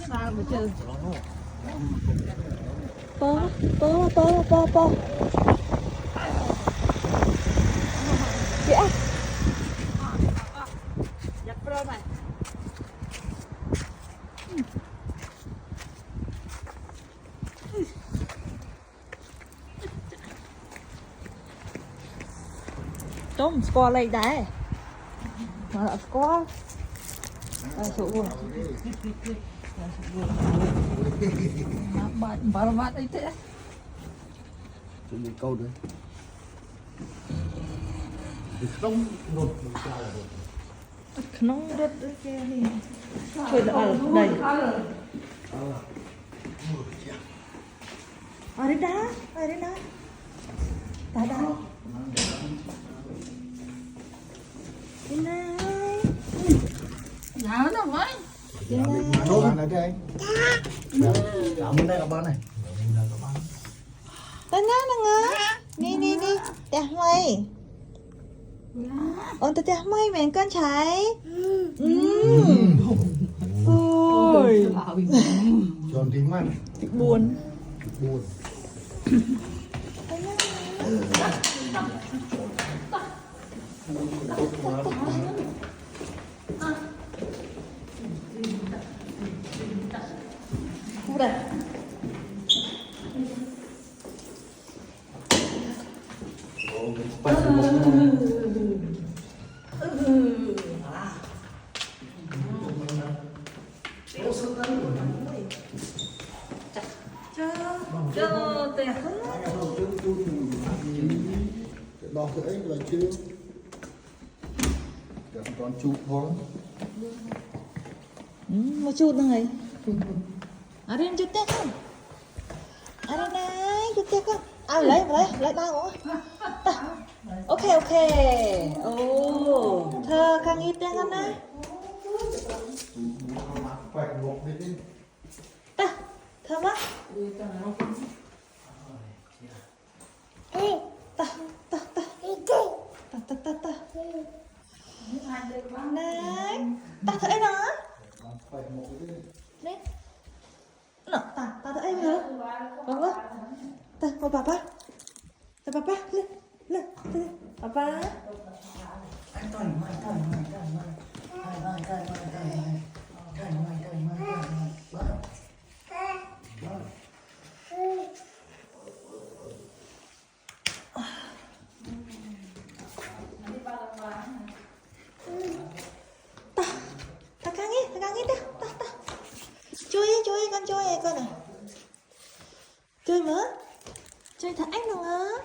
sao mà chơi po chị á giặt pro này tôm score lấy đá mà là score số buồn bạn ấy thế chuẩn bị câu nữa không một nóng rất kia thì thôi ở đây ở đây đá đá đi này Dạ nó mới. đi này bạn này cái anh bên đây các bạn này ta nhá nè ngơ đi tè mày ôn tè mày mày con trái ôi tròn tiếng man buồn buồn đây cho tè đo cái ấy là chưa còn chụp thôi một chút này ở đây chút tét không ở đây này chút tét không lấy bao ok ô thơ khang ít tét không đấy phải một đi ta thơ mắt ta này ta thấy nó phải một đi đấy nó ta thấy hả vâng ta một papa lên papa ta càng nghĩ ta chui con này chui mà chui thật anh nào ngớ